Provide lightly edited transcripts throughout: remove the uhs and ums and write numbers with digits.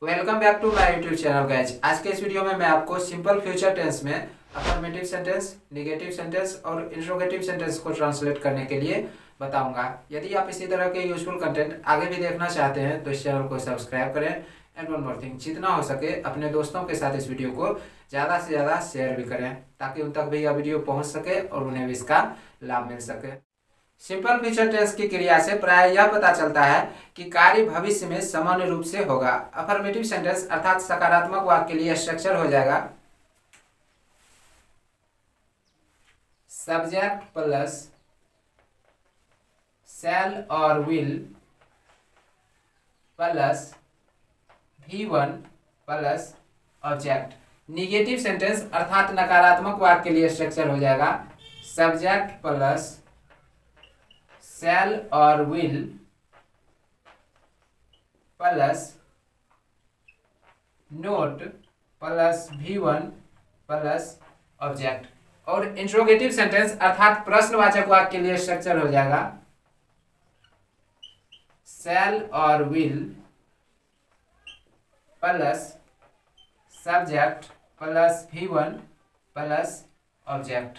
Welcome back to my YouTube channel guys. आज के इस वीडियो में मैं आपको सिंपल फ्यूचर टेंस में अफर्मेटिव सेंटेंस, नेगेटिव सेंटेंस और इंट्रोगेटिव सेंटेंस को ट्रांसलेट करने के लिए बताऊंगा। यदि आप इसी तरह के यूजफुल कंटेंट आगे भी देखना चाहते हैं तो इस चैनल को सब्सक्राइब करें। एंड वन मोर थिंग, जितना हो सके अपने दोस्तों के साथ इस वीडियो को ज़्यादा से ज़्यादा शेयर भी करें ताकि उन तक भी यह वीडियो पहुँच सके और उन्हें भी इसका लाभ मिल सके। सिंपल फ्यूचर टेंस की क्रिया से प्राय यह पता चलता है कि कार्य भविष्य में सामान्य रूप से होगा। अफर्मेटिव सेंटेंस अर्थात सकारात्मक वाक्य के लिए स्ट्रक्चर हो जाएगा सब्जेक्ट प्लस शैल और will plus V1 plus object. Negative sentence अर्थात नकारात्मक वाक्य के लिए स्ट्रक्चर हो जाएगा सब्जेक्ट प्लस शैल और will plus note plus V1 plus object. और इंट्रोगेटिव सेंटेंस अर्थात प्रश्नवाचक वाक्य के लिए स्ट्रक्चर हो जाएगा शैल और will plus subject plus V1 plus object.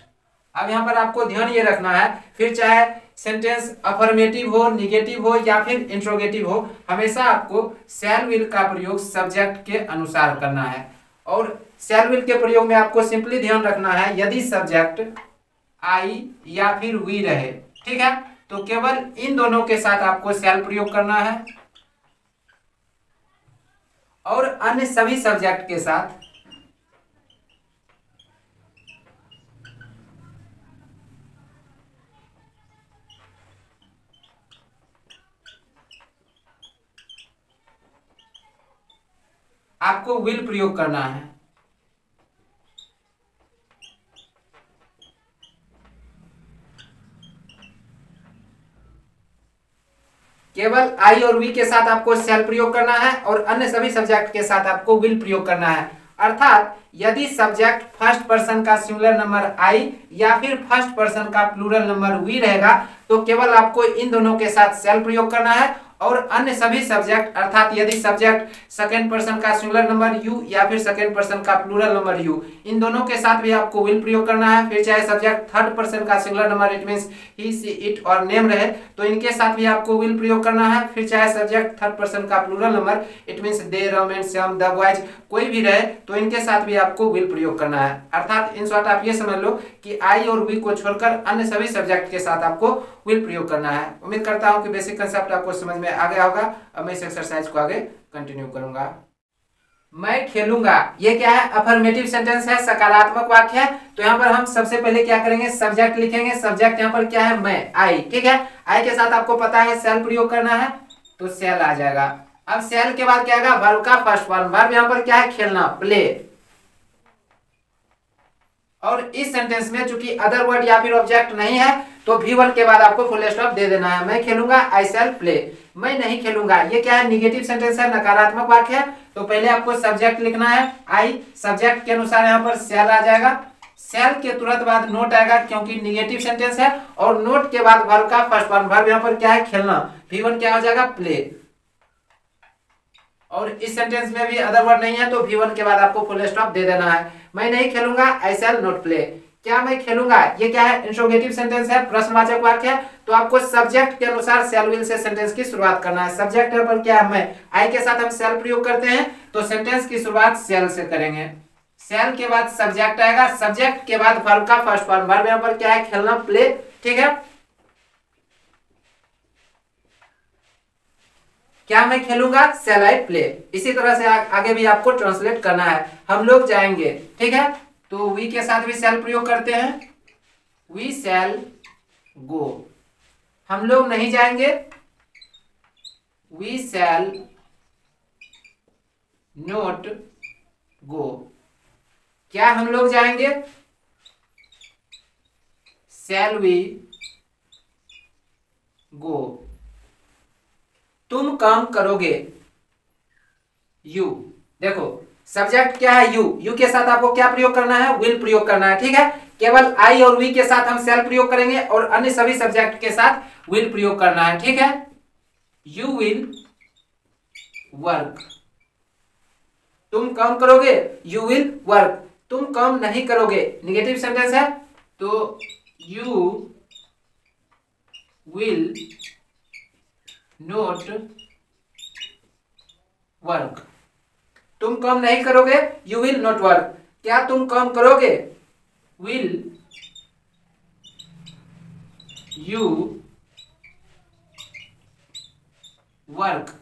अब यहाँ पर आपको ध्यान ये रखना है, फिर चाहे सेंटेंस अफर्मेटिव हो, निगेटिव हो या फिर इंट्रोगेटिव हो, हमेशा आपको शैल विल का प्रयोग सब्जेक्ट के अनुसार करना है। और शैल विल के प्रयोग में आपको सिंपली ध्यान रखना है, यदि सब्जेक्ट आई या फिर वी रहे, ठीक है, तो केवल इन दोनों के साथ आपको शैल प्रयोग करना है और अन्य सभी सब्जेक्ट के साथ आपको विल प्रयोग करना है। केवल आई और वी के साथ आपको शैल प्रयोग करना है और अन्य सभी सब्जेक्ट के साथ आपको विल प्रयोग करना है। अर्थात यदि सब्जेक्ट फर्स्ट पर्सन का सिंगुलर नंबर आई या फिर फर्स्ट पर्सन का प्लूरल नंबर वी रहेगा तो केवल आपको इन दोनों के साथ शैल प्रयोग करना है और अन्य सभी सब्जेक्ट अर्थात यदि सब्जेक्ट सेकंड पर्सन का सिंगुलर नंबर यू या फिर सेकंड पर्सन का प्लूरल नंबर यू, इन दोनों के साथ भी आपको विल प्रयोग करना है। फिर चाहे सब्जेक्ट थर्ड पर्सन का singular number it means he see it और नेम रहे तो इनके साथ भी आपको विल प्रयोग करना है। फिर चाहे सब्जेक्ट थर्ड पर्सन का plural number it means they, Ram and सम, द, बॉयज कोई भी रहे तो इनके साथ भी आपको विल प्रयोग करना है। अर्थात इन शॉर्ट आप ये समझ लो कि आई और वी को छोड़कर अन्य सभी सब्जेक्ट के साथ आपको विल प्रयोग करना है। उम्मीद करता हूं कि बेसिक कंसेप्ट आपको समझ में आ गया होगा। अब मैं इस एक्सरसाइज को आगे कंटिन्यू करूंगा। मैं खेलूंगा, ये क्या है? अफर्मेटिव सेंटेंस है, सकारात्मक वाक्य है। तो यहाँ पर हम सबसे पहले क्या करेंगे, सब्जेक्ट लिखेंगे। सब्जेक्ट यहाँ पर क्या है? मैं, आई, ठीक है। आई के साथ आपको पता है शैल प्रयोग करना है तो शैल आ जाएगा। अब शैल के बाद क्या आएगा? वर्ब का फर्स्ट फॉर्म। वर्ब यहाँ पर क्या है? खेलना, प्ले। और इस सेंटेंस में चूंकि अदर वर्ड या फिर ऑब्जेक्ट नहीं है तो V1 के बाद आपको फुल स्टॉप दे देना है। मैं खेलूंगा, आई शैल प्ले। मैं नहीं खेलूंगा, ये क्या है? निगेटिव सेंटेंस है, नकारात्मक वाक्य है। तो पहले आपको सब्जेक्ट लिखना है आई, सब्जेक्ट के अनुसार यहाँ पर शैल आ जाएगा। शैल के तुरंत बाद नोट आएगा क्योंकि निगेटिव सेंटेंस है और नोट के बाद वर्ब का फर्स्ट फॉर्म। वर्ब यहाँ पर क्या है? खेलना। V1 क्या हो जाएगा? प्ले। और इस सेंटेंस में भी अदर वर्ड नहीं है तो V1 के बाद आपको फुल स्टॉप दे देना है। मैं नहीं खेलूंगा, आई शैल नॉट प्ले। क्या मैं खेलूंगा? ये क्या है? इंट्रोगेटिव सेंटेंस है, प्रश्नवाचक वाक्य है। तो आपको सब्जेक्ट के अनुसार शैल विल से सेंटेंस की शुरुआत करना है। सब्जेक्ट यहाँ पर क्या है? मैं, आई के साथ हम शैल प्रयोग करते हैं तो सेंटेंस की शुरुआत शैल से करेंगे। शैल के बाद सब्जेक्ट आएगा, सब्जेक्ट के बाद वर्ब का फर्स्ट फॉर्म। वर्ब यहाँ पर क्या है? खेलना, प्ले, ठीक है। क्या मैं खेलूंगा? शैल आई प्ले। इसी तरह से आगे भी आपको ट्रांसलेट करना है। हम लोग जाएंगे, ठीक है, तो वी के साथ भी शैल प्रयोग करते हैं, वी शैल गो। हम लोग नहीं जाएंगे, वी शैल नॉट गो। क्या हम लोग जाएंगे? Shall we go. तुम काम करोगे, यू। देखो सब्जेक्ट क्या है? यू। यू के साथ आपको क्या प्रयोग करना है? विल प्रयोग करना है, ठीक है। केवल आई और वी के साथ हम शैल प्रयोग करेंगे और अन्य सभी सब्जेक्ट के साथ विल प्रयोग करना है, ठीक है। यू विल वर्क, तुम काम करोगे, यू विल वर्क। तुम काम नहीं करोगे, निगेटिव सेंटेंस है, तो यू विल नॉट वर्क। तुम काम नहीं करोगे, यू विल नॉट वर्क। क्या तुम काम करोगे, विल यू वर्क।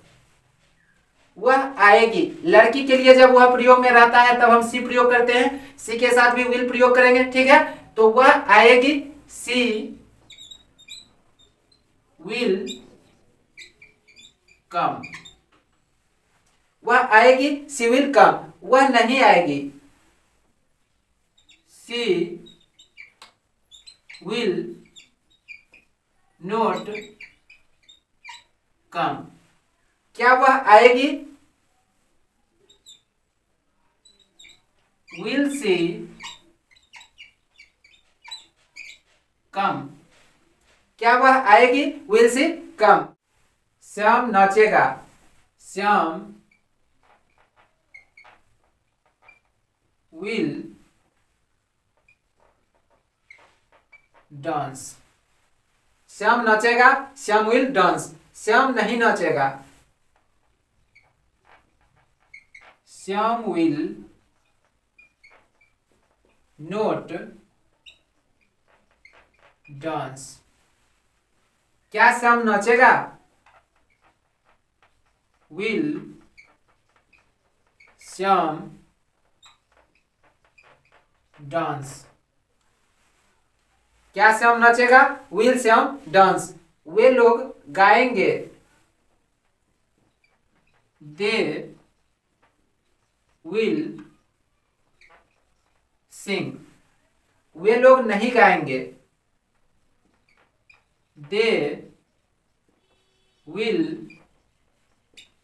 वह आएगी, लड़की के लिए जब वह प्रयोग में रहता है तब हम सी प्रयोग करते हैं, सी के साथ भी विल प्रयोग करेंगे, ठीक है। तो वह आएगी, सी विल कम। वह आएगी, सी विल कम। वह नहीं आएगी, सी विल नॉट कम। क्या वह आएगी, विल सी कम। क्या वह आएगी, विल सी कम। श्याम नाचेगा, श्याम विल डांस। श्याम नाचेगा, श्याम विल डांस। श्याम नहीं नाचेगा, श्याम विल नॉट डांस। क्या श्याम नाचेगा, विल श्याम डांस। क्या श्याम नाचेगा, विल श्याम डांस। वे लोग गाएंगे, दे विल सिंग। वे लोग नहीं गाएंगे, दे विल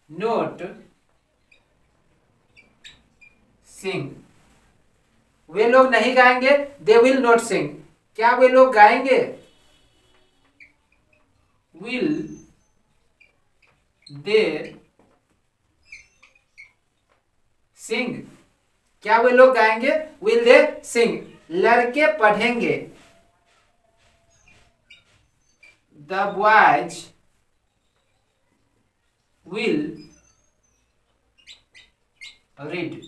नॉट सिंग। वे लोग नहीं गाएंगे, दे विल नॉट सिंग। क्या वे लोग गाएंगे, विल दे सिंग। क्या वे लोग गाएंगे, विल दे सिंग। लड़के पढ़ेंगे, द बॉयज विल रीड।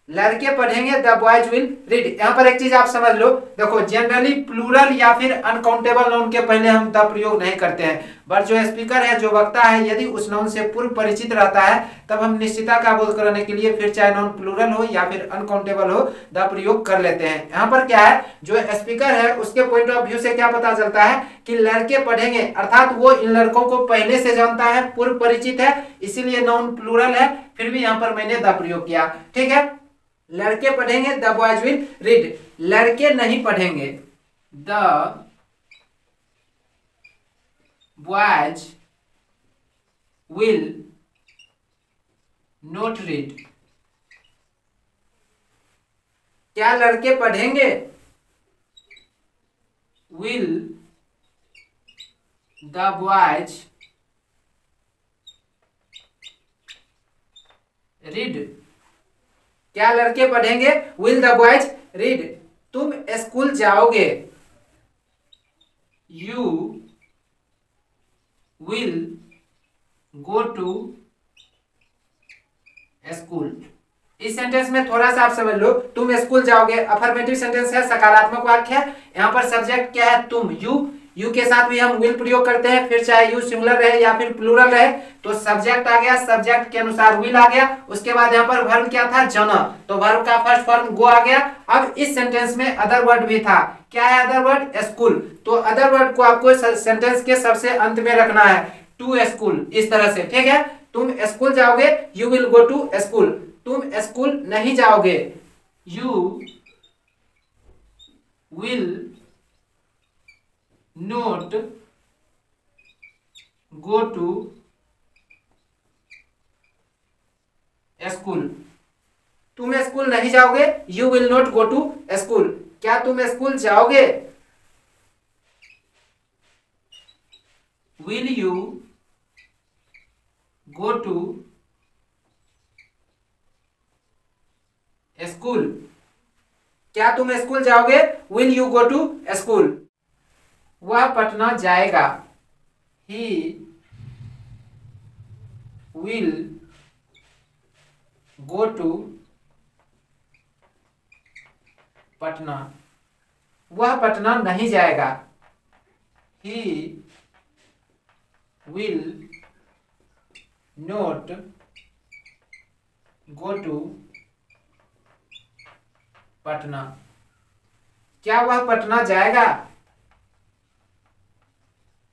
लड़के पढ़ेंगे, द बॉयज विल रीड। यहां पर एक चीज आप समझ लो, देखो जनरली प्लूरल या फिर अनकाउंटेबल नाउन के पहले हम द प्रयोग नहीं करते हैं, बट जो स्पीकर है, जो वक्ता है, यदि उस नाउन से पूर्व परिचित रहता है तब हम निश्चितता का बोध कराने के लिए फिर चाहे नाउन प्लूरल हो या फिर अनकाउंटेबल हो, द प्रयोग कर लेते हैं। यहाँ पर क्या है, जो स्पीकर है उसके पॉइंट ऑफ व्यू से क्या पता चलता है कि लड़के पढ़ेंगे, अर्थात वो इन लड़कों को पहले से जानता है, पूर्व परिचित है, इसीलिए नाउन प्लूरल है, फिर भी यहाँ पर मैंने द प्रयोग किया, ठीक है। लड़के पढ़ेंगे, द बॉयज विल रीड। लड़के नहीं पढ़ेंगे, the boys will not read. क्या लड़के पढ़ेंगे, विल द बॉयज रीड। क्या लड़के पढ़ेंगे, विल द बॉयज रीड। तुम स्कूल जाओगे, you will go to school. इस सेंटेंस में थोड़ा सा आप समझ लो, तुम स्कूल जाओगे अफर्मेटिव सेंटेंस है, सकारात्मक वाक्य है। यहाँ पर सब्जेक्ट क्या है, तुम, यू के साथ भी हम विल प्रयोग करते हैं, फिर चाहे यू सिंगुलर रहे या फिर प्लूरल रहे, तो सब्जेक्ट आ गया, सब्जेक्ट के अनुसार विल आ गया। उसके बाद यहाँ पर वर्ब क्या था, जाना, तो वर्ब का फर्स्ट फॉर्म गो आ गया। अब इस सेंटेंस में अदर वर्ड भी था, क्या है अदर वर्ड, स्कूल। तो अदर वर्ड को आपको सेंटेंस के सबसे अंत में रखना है, टू स्कूल, इस तरह से, ठीक है। तुम स्कूल जाओगे, you will go to school. तुम स्कूल नहीं जाओगे, you will not go to school. तुम स्कूल नहीं जाओगे, you will not go to school. क्या तुम स्कूल जाओगे, will you go to school. क्या तुम स्कूल जाओगे? Will you go to school. वह पटना जाएगा। He will go to Patna. वह पटना नहीं जाएगा। He will not go to Patna. क्या वह पटना जाएगा?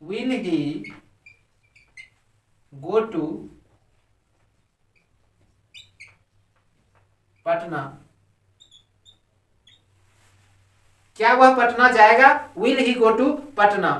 Will he go to Patna. क्या वह पटना जाएगा? Will he go to Patna.